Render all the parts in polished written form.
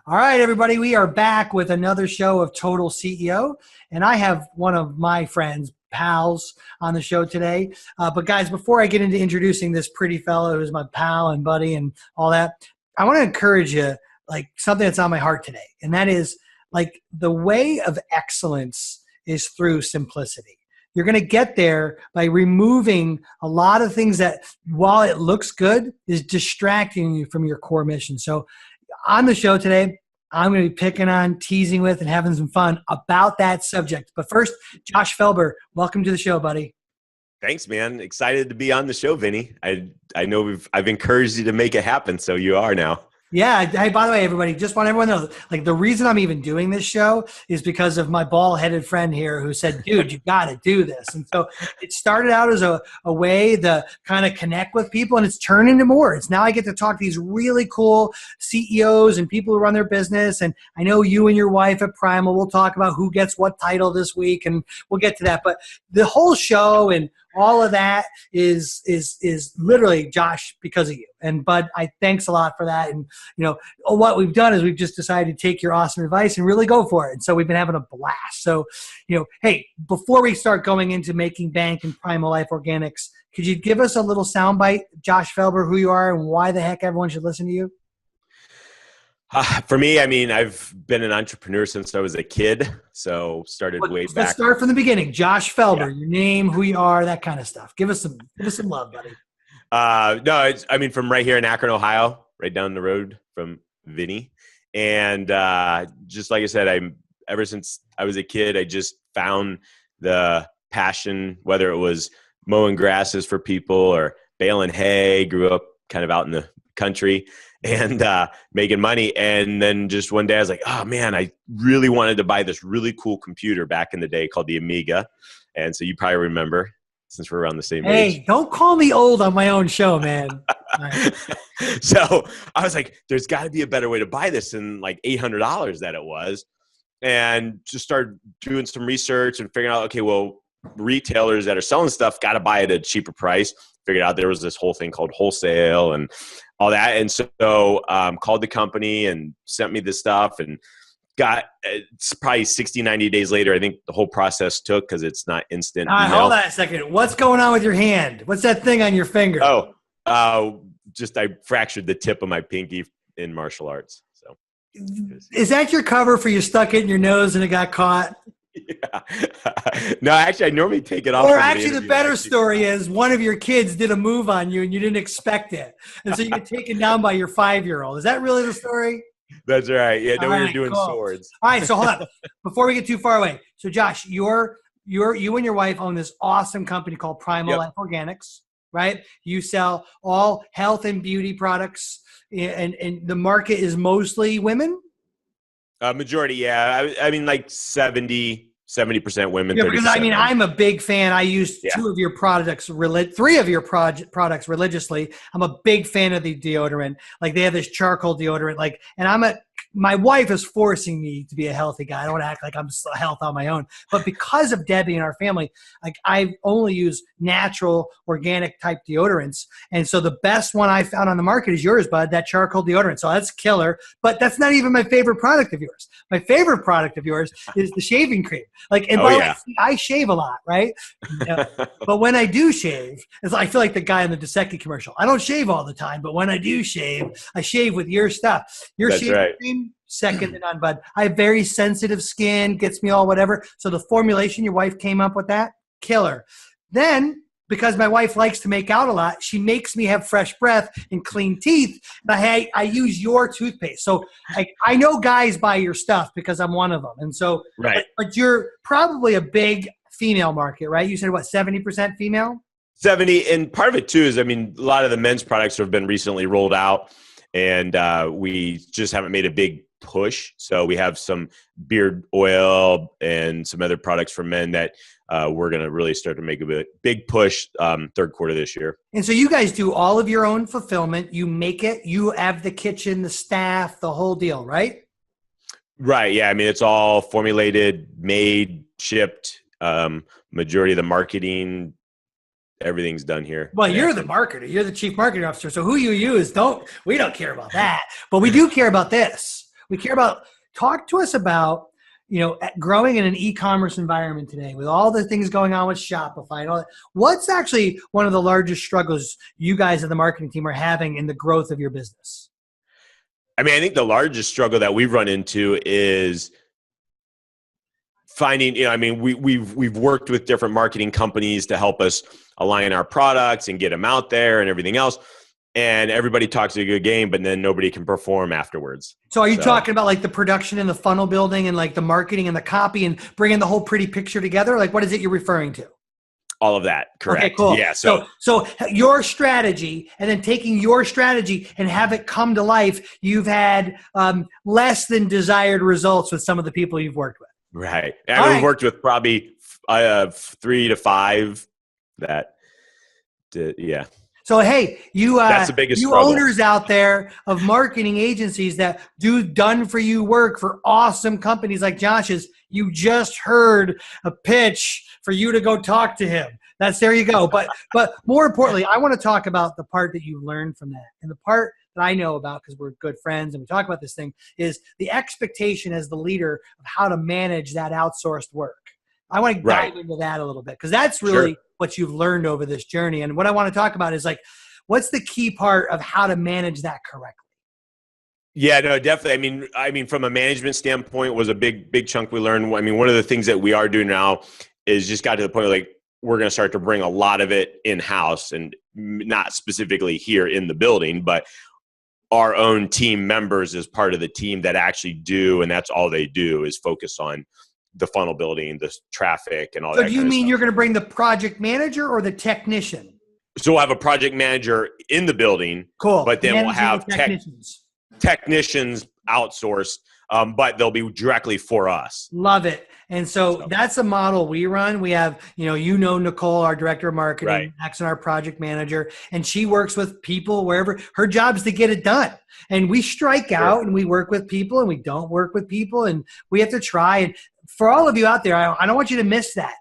All right, everybody, we are back with another show of Total CEO, and I have one of my friends, pals, on the show today. But guys, before I get into introducing this pretty fellow who's my pal and buddy and all that, I want to encourage you, like something that's on my heart today, and that is like the way of excellence is through simplicity. You're going to get there by removing a lot of things that, while it looks good, is distracting you from your core mission. So on the show today, I'm going to be picking on, teasing with, and having some fun about that subject. But first, Josh Felber, welcome to the show, buddy. Thanks, man. Excited to be on the show, Vinny. I know I've encouraged you to make it happen, so you are now. Yeah. Hey, by the way, everybody, just want everyone to know, like the reason I'm even doing this show is because of my bald-headed friend here who said, dude, you got to do this. And so it started out as a way to kind of connect with people, and it's turned into more. It's now I get to talk to these really cool CEOs and people who run their business. And I know you and your wife at Primal will talk about who gets what title this week, and we'll get to that. But the whole show and all of that is literally, Josh, because of you. And Bud, thanks a lot for that. And what we've done is we've just decided to take your awesome advice and really go for it. And so we've been having a blast. So, hey, before we start going into making bank and Primal Life Organics, could you give us a little soundbite, Josh Felber, who you are and why the heck everyone should listen to you? For me, I mean, I've been an entrepreneur since I was a kid, so started way back. Let's start from the beginning. Josh Felber, your name, who you are, that kind of stuff. Give us some love, buddy. No, from right here in Akron, Ohio, right down the road from Vinny. And just like I said, ever since I was a kid, I just found the passion, whether it was mowing grasses for people or baling hay. Grew up kind of out in the country and making money. And then just one day I was like, oh man, I really wanted to buy this really cool computer back in the day called the Amiga. And so you probably remember, since we're around the same age. Hey, don't call me old on my own show, man. Right. So I was like, there's got to be a better way to buy this than like $800 that it was. And just started doing some research and figuring out, okay, well, retailers that are selling stuff got to buy it at a cheaper price. Figured out there was this whole thing called wholesale and all that. And so called the company and sent me this stuff and got it's probably 60, 90 days later. I think the whole process took because it's not instant. All right, hold on a second. What's going on with your hand? What's that thing on your finger? Just I fractured the tip of my pinky in martial arts. So is that your cover for you stuck it in your nose and it got caught? Yeah. No, actually, I normally take it off. Or actually, the better story is one of your kids did a move on you and you didn't expect it. And so you get taken down by your 5-year-old. Is that really the story? That's right. Yeah, no, we were doing cool. swords. All right, so hold on. Before we get too far away. So Josh, you and your wife own this awesome company called Primal Life Organics, right? You sell all health and beauty products, and the market is mostly women? Majority, yeah. I mean, like 70% women. Yeah, because I'm a big fan. I use 2 of your products, 3 of your products religiously. I'm a big fan of the deodorant. Like they have this charcoal deodorant. Like, and my wife is forcing me to be a healthy guy. I don't want to act like I'm health on my own. But because of Debbie and our family, like I only use natural, organic type deodorants. And so the best one I found on the market is yours, Bud, that charcoal deodorant. So that's killer. But that's not even my favorite product of yours. My favorite product of yours is the shaving cream. Like, and I shave a lot, right? But when I do shave, I feel like the guy in the Dosecki commercial. I don't shave all the time, but when I do shave, I shave with your stuff. Your shaving cream, second to none, Bud. I have very sensitive skin, gets me all whatever. So the formulation, your wife came up with that, killer. Then, because my wife likes to make out a lot, she makes me have fresh breath and clean teeth. And I use your toothpaste. So I know guys buy your stuff because I'm one of them. And so, but you're probably a big female market, right? You said what, 70% female? 70. And part of it too is, a lot of the men's products have been recently rolled out and we just haven't made a big push. So we have some beard oil and some other products for men that we're going to really start to make a big push third quarter this year. And so you guys do all of your own fulfillment. You make it. You have the kitchen, the staff, the whole deal, right? Right. Yeah. It's all formulated, made, shipped. Majority of the marketing, everything's done here. Well, you're the marketer. You're the chief marketing officer. So who you use, we don't care about that. But we do care about this. We care about, talk to us about, growing in an e-commerce environment today with all the things going on with Shopify and all that. What's actually one of the largest struggles you guys at the marketing team are having in the growth of your business? I mean, I think the largest struggle that we've run into is finding, we've worked with different marketing companies to help us align our products and get them out there and everything else. And everybody talks a good game, but then nobody can perform afterwards. So are you talking about like the production and the funnel building and like the marketing and the copy and bringing the whole pretty picture together? Like what is it you're referring to? All of that. Correct. Okay, cool. Yeah. So your strategy and then taking your strategy and have it come to life, you've had less than desired results with some of the people you've worked with. Right. And we've worked with probably 3 to 5 that did, yeah. So, hey, that's the biggest you struggle. Owners out there of marketing agencies that do done-for-you work for awesome companies like Josh's, you just heard a pitch for you to go talk to him. There you go. But more importantly, I want to talk about the part that you learned from that. And the part that I know about, because we're good friends and we talk about this thing, is the expectation as the leader of how to manage that outsourced work. I want to dive into that a little bit because that's really what you've learned over this journey. And what I want to talk about is like, what's the key part of how to manage that correctly? Yeah, no, definitely. I mean, from a management standpoint, was a big chunk we learned. I mean, one of the things that we are doing now is just got to the point where like we're going to start to bring a lot of it in-house, and not specifically here in the building, but our own team members as part of the team that actually do, and that's all they do is focus on the funnel building, the traffic, and all that. So do you mean you're going to bring the project manager or the technician? So we'll have a project manager in the building. Cool. But then we'll have technicians outsourced, but they'll be directly for us. Love it. And so that's a model we run. We have, Nicole, our director of marketing, Max, and our project manager, and she works with people wherever. Her job is to get it done. And we strike out and we work with people and we don't work with people, and we have to try. And for all of you out there, I don't want you to miss that.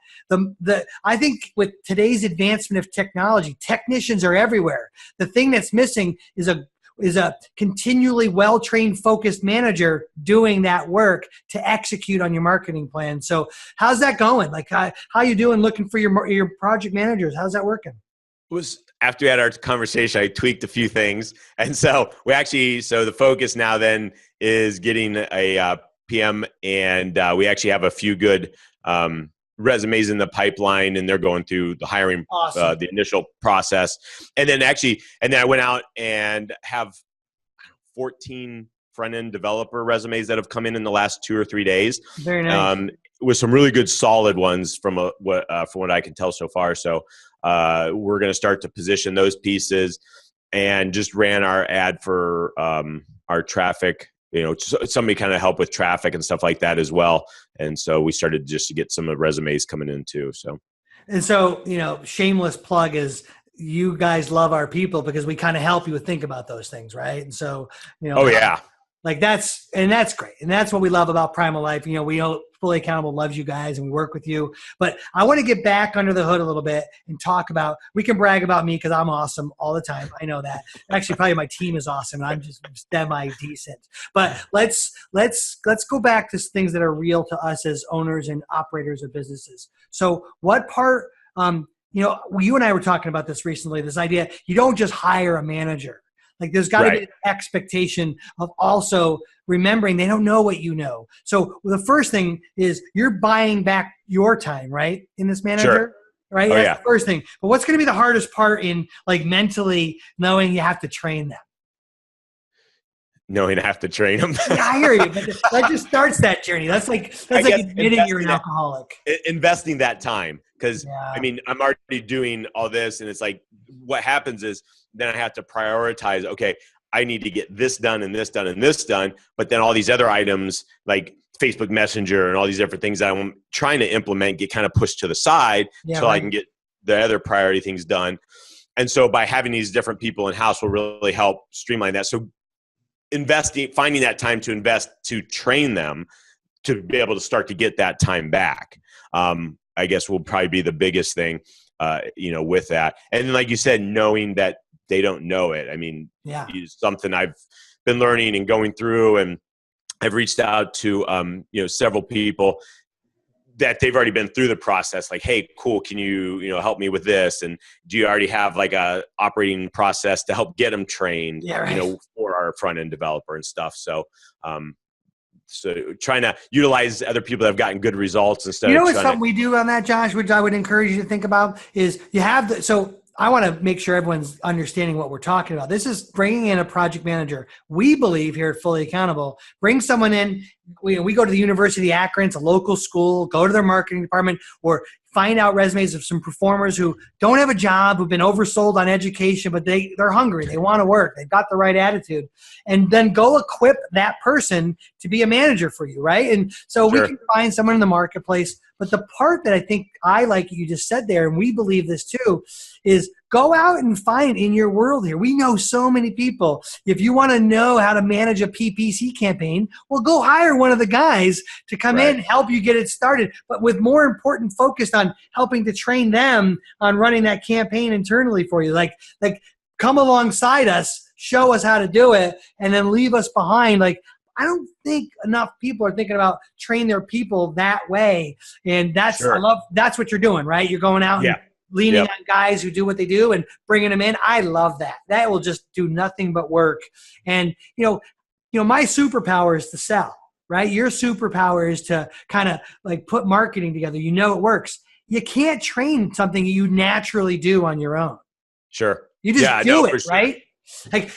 I think with today's advancement of technology, technicians are everywhere. The thing that's missing is a continually well-trained, focused manager doing that work to execute on your marketing plan. So how's that going? Like how you doing looking for your project managers? How's that working? After we had our conversation, I tweaked a few things. And so the focus now then is getting a PM, and we actually have a few good resumes in the pipeline, and they're going through the hiring, the initial process. And then I went out and have 14 front-end developer resumes that have come in the last 2 or 3 days. Very nice. With some really good solid ones from what I can tell so far. So we're going to start to position those pieces, and just ran our ad for our traffic, somebody kind of help with traffic and stuff like that as well. And so we started just to get some of the resumes coming in too. So, shameless plug is you guys love our people because we kind of help you think about those things. Right. And so, like that's great. And that's what we love about Primal Life. We know Fully Accountable loves you guys and we work with you, but I want to get back under the hood a little bit and talk about, we can brag about me because I'm awesome all the time. I know that. Actually, probably my team is awesome and I'm just semi-decent. But let's go back to things that are real to us as owners and operators of businesses. So what part, you and I were talking about this recently, this idea, you don't just hire a manager. Like there's got to be an expectation of also remembering they don't know what you know. So the first thing is you're buying back your time, right? In this manager, sure. Right? That's the first thing. But what's going to be the hardest part in like mentally knowing you have to train them? Knowing I have to train them. Yeah, I hear you. But that just starts that journey. That's like admitting you're an alcoholic. Investing that time. Because, I'm already doing all this, and it's like what happens is then I have to prioritize, okay, I need to get this done and this done and this done, but then all these other items like Facebook Messenger and all these different things that I'm trying to implement get kind of pushed to the side I can get the other priority things done. And so by having these different people in-house will really help streamline that. So finding that time to invest to train them to be able to start to get that time back, I guess will probably be the biggest thing, with that. And like you said, knowing that they don't know it. I mean, it's something I've been learning and going through, and I've reached out to, several people that they've already been through the process. Like, hey, cool. Can you, help me with this? And do you already have like a operating process to help get them trained, Yeah, right. for our front end developer and stuff. So, trying to utilize other people that have gotten good results instead You of know what's trying something we do on that, Josh, which I would encourage you to think about is you have so I want to make sure everyone's understanding what we're talking about. This is bringing in a project manager. We believe here at Fully Accountable, bring someone in. We go to the University of Akron, it's a local school, go to their marketing department, or find out resumes of some performers who don't have a job, who've been oversold on education, but they're hungry. They want to work. They've got the right attitude. And then go equip that person to be a manager for you, right? And so we can find someone in the marketplace. But the part that I think I like you just said there, and we believe this too, is go out and find in your world here. We know so many people. If you want to know how to manage a PPC campaign, well, go hire one of the guys to come in and help you get it started. But with more important focus on helping to train them on running that campaign internally for you. Like come alongside us, show us how to do it, and then leave us behind. Like, I don't think enough people are thinking about train their people that way. And that's that's what you're doing, right? You're going out and leaning on guys who do what they do and bringing them in. I love that. That will just do nothing but work. And, my superpower is to sell, right? Your superpower is to kind of like put marketing together. It works. You can't train something you naturally do on your own. Sure. You just do it, right? Like,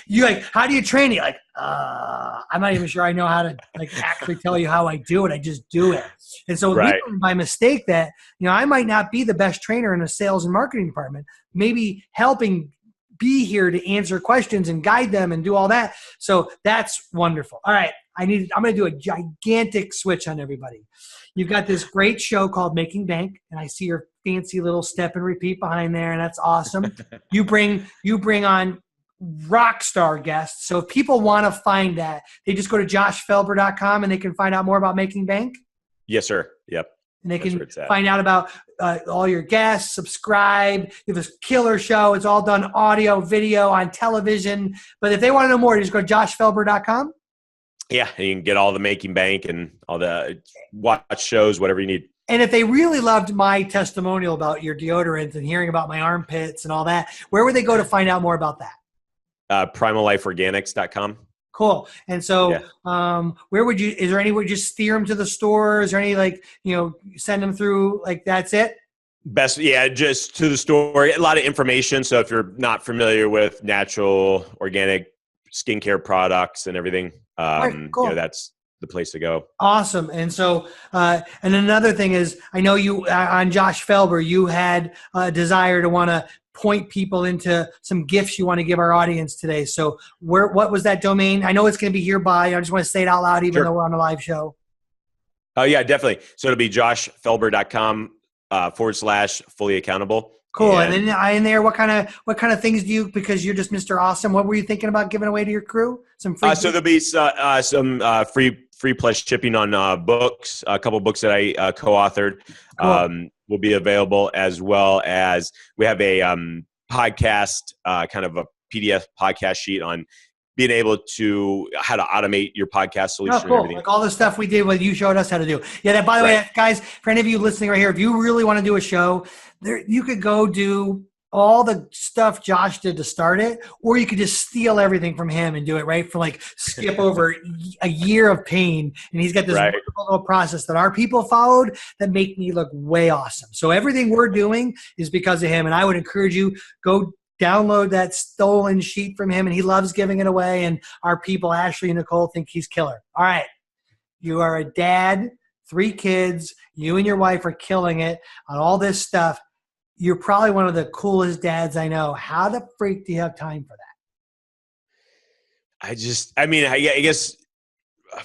how do you train it? Like, I'm not even sure I know how to actually tell you how I do it. I just do it. And so by mistake that, I might not be the best trainer in a sales and marketing department, maybe helping be here to answer questions and guide them and do all that. So that's wonderful. All right. I'm going to do a gigantic switch on everybody. You've got this great show called Making Bank, and I see your fancy little step and repeat behind there, and that's awesome. You bring on rock star guests. So if people want to find that, they just go to joshfelber.com and they can find out more about Making Bank. Yes, sir. Yep. And they can find out about all your guests, subscribe. You have a killer show. It's all done audio, video, on television. But if they want to know more, just go to joshfelber.com. Yeah, and you can get all the Making Bank and all the watch shows, whatever you need. And if they really loved my testimonial about your deodorant and hearing about my armpits and all that, where would they go to find out more about that? PrimalLifeOrganics.com. Cool. And so where would you, is there any way you just steer them to the store? Is there any send them through, that's it? Best, just to the store. A lot of information. So if you're not familiar with natural, organic skincare products and everything, cool. that's the place to go. Awesome. And so, and another thing is, I know you, on Josh Felber, you had a desire to want to point people into some gifts you want to give our audience today. So what was that domain? I know it's going to be hereby. I just want to say it out loud, even though we're on a live show. Oh yeah, definitely. So it'll be joshfelber.com /fully accountable. Cool. And then in there, what kind of things do you, because you're just Mr. Awesome, what were you thinking about giving away to your crew? Some free so there'll be some free plus shipping on books, a couple books that I co-authored. Cool. Will be available, as well as we have a podcast, kind of a PDF podcast sheet on being able to how to automate your podcast solution. Oh, cool. And like all the stuff we did, what you showed us how to do. Yeah. That, by the way, guys, for any of you listening right here, if you really want to do a show, you could go do all the stuff Josh did to start it, or you could just steal everything from him and do it right for skip over a year of pain. And he's got this wonderful little process that our people followed that make me look way awesome. So everything we're doing is because of him. And I would encourage you, go download that stolen sheet from him, and he loves giving it away. And our people, Ashley and Nicole, think he's killer. All right. You are a dad, 3 kids. You and your wife are killing it on all this stuff. You're probably one of the coolest dads I know. How the freak do you have time for that? I guess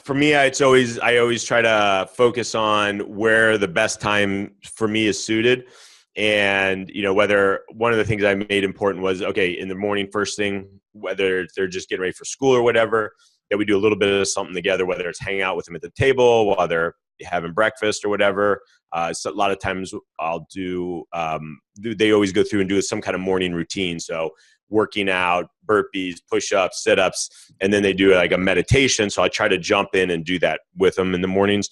for me, I always try to focus on where the best time for me is suited. And, whether one of the things I made important was, okay, in the morning, first thing, whether they're just getting ready for school or whatever, that we do a little bit of something together, whether it's hanging out with them at the table while they're having breakfast or whatever. So a lot of times I'll do, they always go through and do some kind of morning routine. So working out, burpees, push-ups, sit-ups, and then they do like a meditation. So I try to jump in and do that with them in the mornings.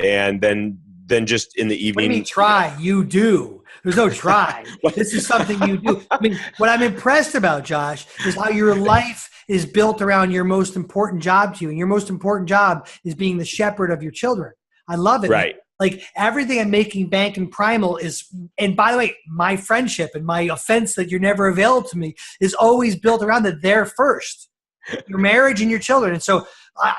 And then just in the evening. What do you mean try? You do. There's no try. This is something you do. I mean, what I'm impressed about, Josh, is how your life is built around your most important job to you. And your most important job is being the shepherd of your children. I love it. Right. Like everything I'm making bank and Primal is, and by the way, my friendship and my offense that you're never available to me is always built around that they're first. Your marriage and your children. And so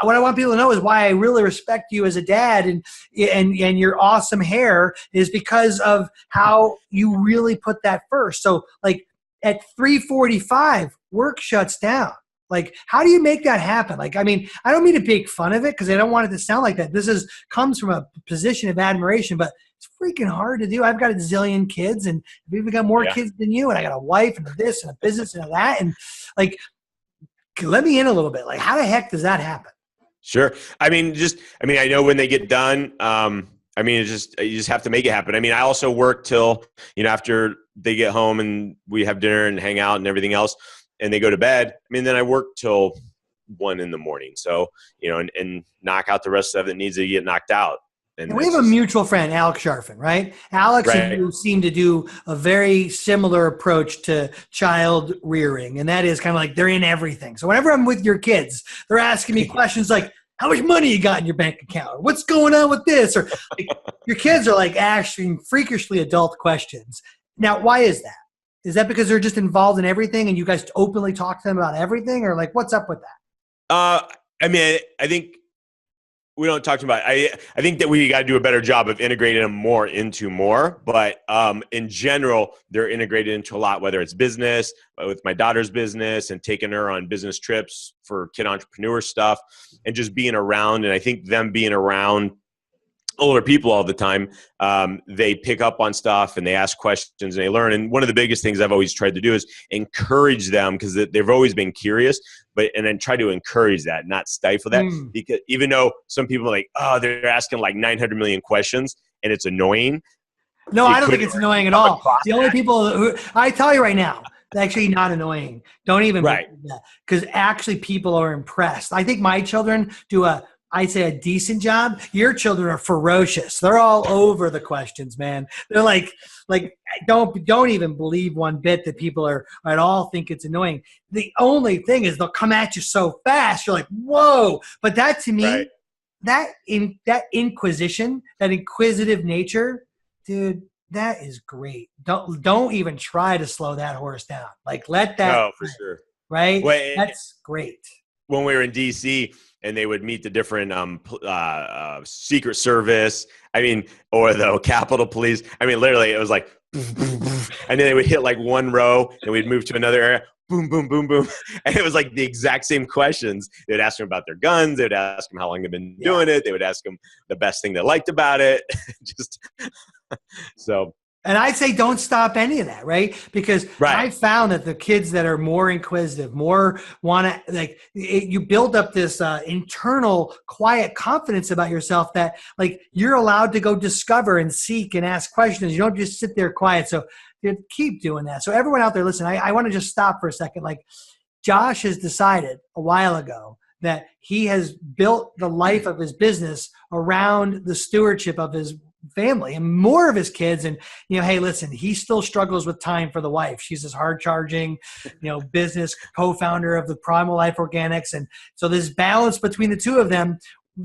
what I want people to know is why I really respect you as a dad and your awesome hair is because of how you really put that first. So like at 3:45, work shuts down. Like, how do you make that happen? Like, I mean, I don't mean to make fun of it because I don't want it to sound like that. This comes from a position of admiration, but it's freaking hard to do. I've got a zillion kids and I've even got more kids than you. And I got a wife and this and a business and a that. And like, let me in a little bit. Like, how the heck does that happen? Sure. I mean, I know when they get done, I mean, you just have to make it happen. I mean, I also work till, after they get home and we have dinner and hang out and everything else and they go to bed. I mean, then I work till 1 a.m. So, and knock out the rest of it that needs to get knocked out. And we have a mutual friend, Alex Sharfin, right? Alex and you seem to do a very similar approach to child rearing. And that is kind of like they're in everything. So whenever I'm with your kids, they're asking me questions like, how much money you got in your bank account? Or what's going on with this? Or like, your kids are like asking freakishly adult questions. Now, why is that? Is that because they're just involved in everything and you guys openly talk to them about everything? Or like, what's up with that? I mean, I think we don't talk about it. I think that we got to do a better job of integrating them more into more. But in general, they're integrated into a lot, whether it's business, with my daughter's business and taking her on business trips for kid entrepreneur stuff and just being around. And I think them being around older people all the time, they pick up on stuff and they ask questions and they learn. And one of the biggest things I've always tried to do is encourage them because they've always been curious, and then try to encourage that, not stifle that. Because even though some people are like, oh, they're asking like 900 million questions and it's annoying. No, I don't think it's annoying at all. The only people who I tell you right now, it's actually not annoying. Don't even believe that because actually people are impressed. I think my children do I'd say a decent job. Your children are ferocious. They're all over the questions, man. They're like don't even believe one bit that people are at all think it's annoying. The only thing is they'll come at you so fast. You're like, whoa. But that to me, that inquisition, that inquisitive nature, dude, that is great. Don't even try to slow that horse down. Like let that. No, for sure. Right. Well, that's great. When we were in DC and they would meet the different Secret Service, or the Capitol Police. Literally it was like, and then they would hit like one row and we'd move to another area. Boom, boom, boom, boom. And it was like the exact same questions. They would ask them about their guns. They would ask them how long they've been doing it. They would ask them the best thing they liked about it. And I'd say don't stop any of that, right? Because I found that the kids that are more inquisitive, more want to, you build up this internal quiet confidence about yourself that like you're allowed to go discover and seek and ask questions. You don't just sit there quiet. So keep doing that. So everyone out there, listen, I want to just stop for a second. Like Josh has decided a while ago that he has built the life of his business around the stewardship of his family and more of his kids. And, hey, listen, he still struggles with time for the wife. She's this hard charging, business co-founder of the Primal Life Organics. And so this balance between the two of them,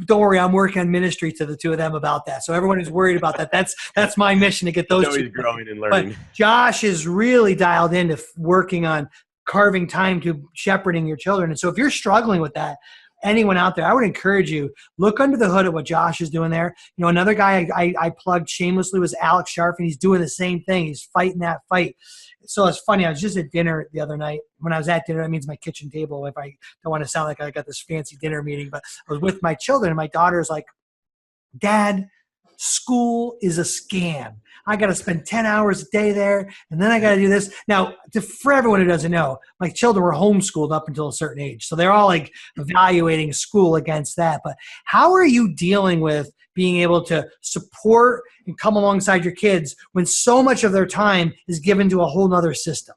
don't worry, I'm working on ministry to the two of them about that. So everyone is worried about that. That's my mission to get those two. He's growing and learning. But Josh is really dialed into working on carving time to shepherding your children. And so if you're struggling with that, anyone out there, I would encourage you, look under the hood of what Josh is doing there. Another guy I plugged shamelessly was Alex Sharfin. He's doing the same thing. He's fighting that fight. So it's funny. I was just at dinner the other night. When I was at dinner, that means my kitchen table. If I don't want to sound like I got this fancy dinner meeting, but I was with my children and my daughter's like, Dad, school is a scam. I got to spend 10 hours a day there, and then I got to do this. Now, for everyone who doesn't know, my children were homeschooled up until a certain age. So they're all like evaluating school against that. But how are you dealing with being able to support and come alongside your kids when so much of their time is given to a whole nother system?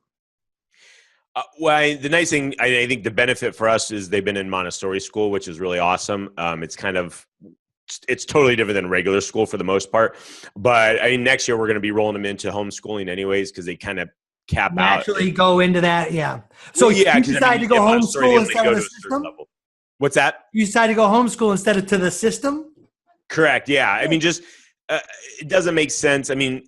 The nice thing, I think the benefit for us is they've been in Montessori school, which is really awesome. It's totally different than regular school for the most part. But I mean, next year we're going to be rolling them into homeschooling anyways, because they kind of cap naturally out. go into that. Yeah. So well, yeah, you decide to go homeschool instead of the system? What's that? You decide to go homeschool instead of to the system? Correct. Yeah. I mean, just it doesn't make sense. I mean,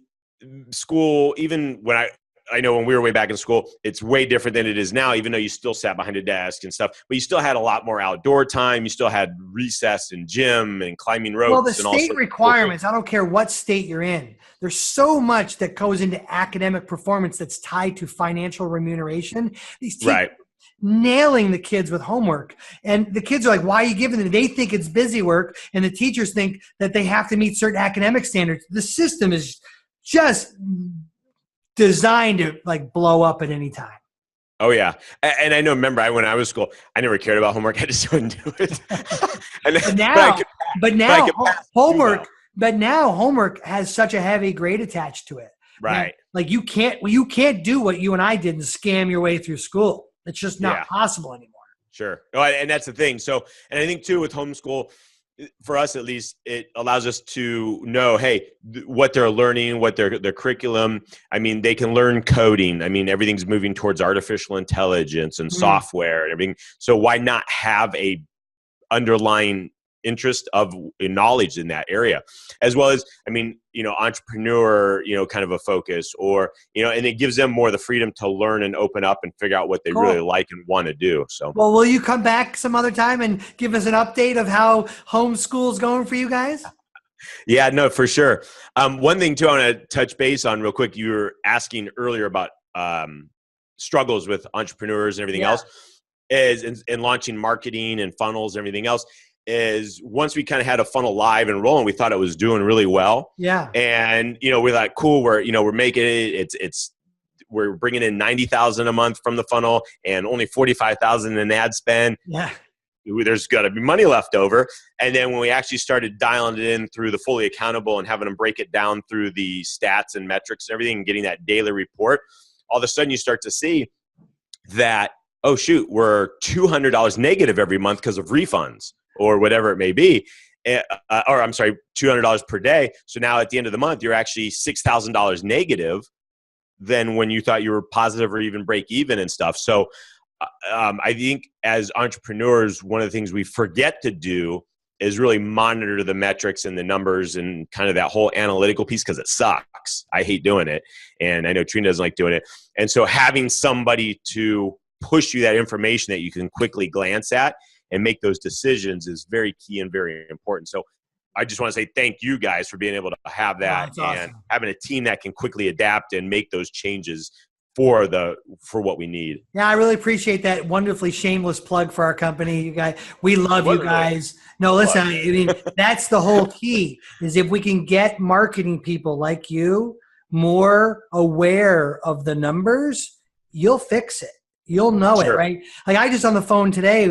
school, even when I know when we were way back in school, it's way different than it is now, even though you still sat behind a desk and stuff, but you still had a lot more outdoor time. You still had recess and gym and climbing ropes. Well, the state requirements, I don't care what state you're in. There's so much that goes into academic performance that's tied to financial remuneration. These teachers nailing the kids with homework. And the kids are like, why are you giving them? They think it's busy work. And the teachers think that they have to meet certain academic standards. The system is just designed to like blow up at any time. Oh yeah. And I know, remember when I was school, I never cared about homework. I just wouldn't do it. But now homework has such a heavy grade attached to it. Right. Like you can't do what you and I did and scam your way through school. It's just not possible anymore. Sure. Oh, and that's the thing. So, and I think too with homeschool, for us at least, it allows us to know, hey, what they're learning, what their curriculum. I mean, they can learn coding. I mean, everything's moving towards artificial intelligence and software and everything. So why not have a underlying interest of knowledge in that area, as well as, I mean, entrepreneur, kind of a focus, or, and it gives them more the freedom to learn and open up and figure out what they really like and want to do. So, well, will you come back some other time and give us an update of how homeschool's going for you guys? Yeah, no, for sure. One thing too, I want to touch base on real quick. You were asking earlier about struggles with entrepreneurs and everything else is in launching marketing and funnels and everything else. Is once we kind of had a funnel live and rolling, we thought it was doing really well. Yeah. And, we're like, cool, we're making it. We're bringing in 90,000 a month from the funnel and only 45,000 in ad spend. Yeah. There's got to be money left over. And then when we actually started dialing it in through the fully accountable and having them break it down through the stats and metrics and everything and getting that daily report, all of a sudden you start to see that, oh shoot, we're $200 negative every month because of refunds, or whatever it may be, or I'm sorry, $200 per day. So now at the end of the month, you're actually $6,000 negative than when you thought you were positive or even break even and stuff. So I think as entrepreneurs, one of the things we forget to do is really monitor the metrics and the numbers and kind of that whole analytical piece, because it sucks. I hate doing it. And I know Trina doesn't like doing it. And so having somebody to push you that information that you can quickly glance at and make those decisions is very key and very important. So I just want to say thank you guys for being able to have that and having a team that can quickly adapt and make those changes for what we need. Yeah, I really appreciate that wonderfully shameless plug for our company. You guys, we love you guys. No, listen, I mean, that's the whole key, is if we can get marketing people like you more aware of the numbers, you'll fix it. You'll know it, right? Like I just on the phone today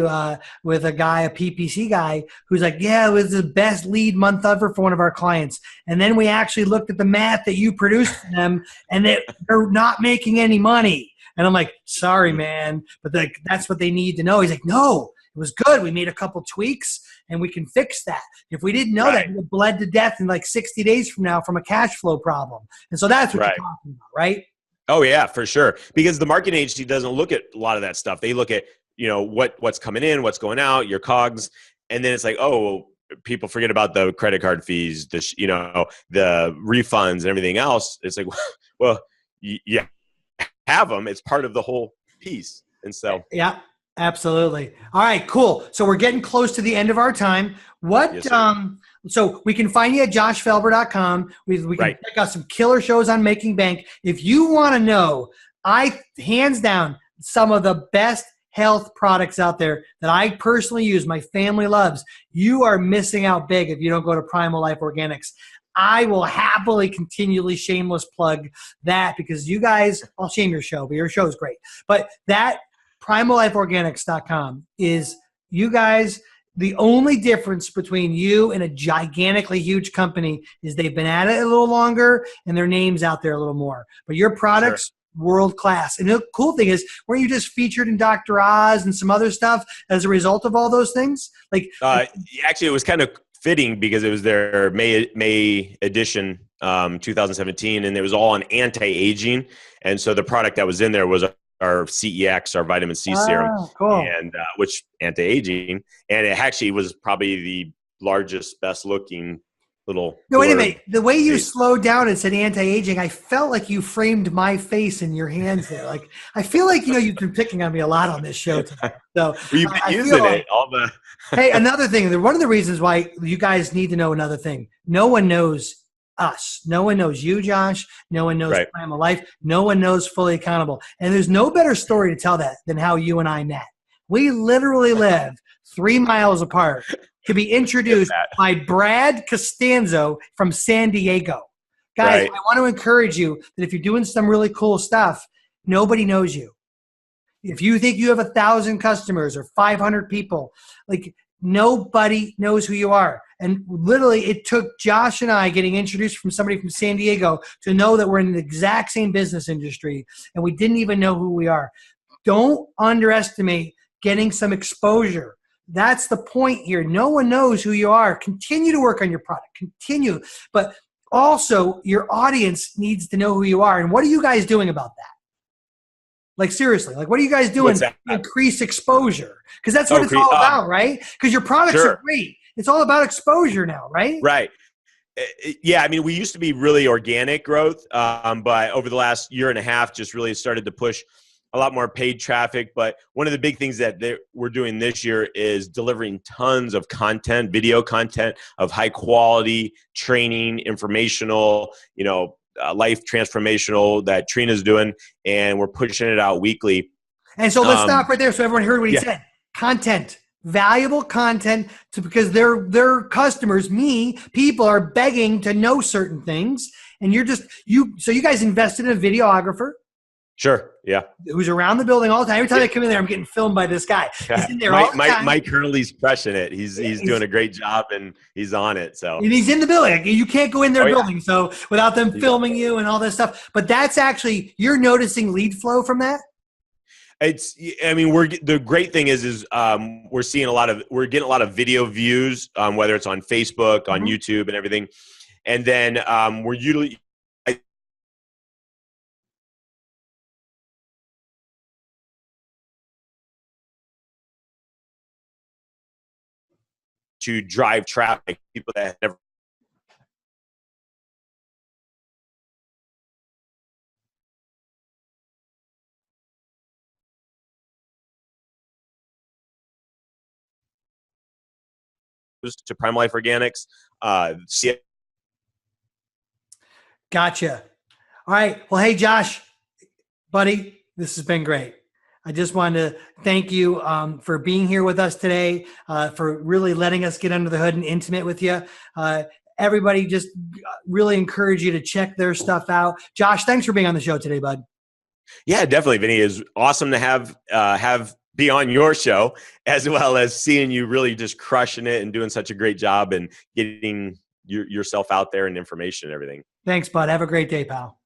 with a guy, a PPC guy, who's like, yeah, it was the best lead month ever for one of our clients. And then we actually looked at the math that you produced for them, and they're not making any money. And I'm like, sorry, man, but that's what they need to know. He's like, no, it was good. We made a couple tweaks, and we can fix that. If we didn't know that, we would have bled to death in like 60 days from now from a cash flow problem. And so that's what you're talking about, right? Oh yeah, for sure. Because the marketing agency doesn't look at a lot of that stuff. They look at, what's coming in, what's going out, your COGS. And then it's like, oh, people forget about the credit card fees, the refunds and everything else. It's like, well, yeah, have them. It's part of the whole piece. And so. Yeah, absolutely. All right, cool. So we're getting close to the end of our time. So we can find you at joshfelber.com. We can check out some killer shows on Making Bank. If you want to know, hands down, some of the best health products out there that I personally use, my family loves, you are missing out big if you don't go to Primal Life Organics. I will happily continually shameless plug that, because you guys, I'll shame your show, but your show is great. But that PrimalLifeOrganics.com is, you guys, the only difference between you and a gigantically huge company is they've been at it a little longer and their name's out there a little more. But your products world class. And the cool thing is, weren't you just featured in Dr. Oz and some other stuff as a result of all those things? Like, actually, it was kind of fitting because it was their May edition, 2017, and it was all on anti-aging. And so the product that was in there was our CEX, our vitamin C serum, cool. and which anti-aging, and it actually was probably the largest, best looking little. No, wait a minute. The way you slowed down and said anti-aging, I felt like you framed my face in your hands there. Like, I feel like, you've been picking on me a lot on this show today. So you've been using it. Hey, another thing. One of the reasons why you guys need to know another thing. No one knows us. No one knows you, Josh. No one knows Primal Life. No one knows Fully Accountable. And there's no better story to tell that than how you and I met. We literally live 3 miles apart. To be introduced by Brad Costanzo from San Diego. Guys, I want to encourage you that if you're doing some really cool stuff, nobody knows you. If you think you have 1,000 customers or 500 people, like, nobody knows who you are. And literally, it took Josh and I getting introduced from somebody from San Diego to know that we're in the exact same business industry, and we didn't even know who we are. Don't underestimate getting some exposure. That's the point here. No one knows who you are. Continue to work on your product. Continue. But also, your audience needs to know who you are. And what are you guys doing about that? Like, seriously, like, what are you guys doing to increase exposure? Because that's what it's all about, right? Because your products are great. It's all about exposure now, right? Right. Yeah, I mean, we used to be really organic growth, but over the last year and a half, just really started to push a lot more paid traffic. But one of the big things that we're doing this year is delivering tons of content, video content of high quality training, informational, life transformational that Trina's doing, and we're pushing it out weekly. And so let's stop right there so everyone heard what he said. Content, valuable content, because their customers, people are begging to know certain things. And so you guys invested in a videographer. Sure. Yeah. Who's around the building all the time. Every time I come in there, I'm getting filmed by this guy. He's in there all the time. Mike Hurley's crushing it. He's doing a great job, and he's on it. So, and he's in the building. You can't go in their building, so without them filming you and all this stuff. But that's actually, you're noticing lead flow from that. The great thing is we're getting a lot of video views, whether it's on Facebook, on YouTube, and everything, and then we're usually. To drive traffic, people that have never to Primal Life Organics. Gotcha. All right. Well, hey, Josh, buddy, this has been great. I just wanted to thank you for being here with us today, for really letting us get under the hood and intimate with you. Everybody, just really encourage you to check their stuff out. Josh, thanks for being on the show today, bud. Yeah, definitely, Vinny. It's awesome to have be on your show, as well as seeing you really just crushing it and doing such a great job and getting yourself out there and information and everything. Thanks, bud. Have a great day, pal.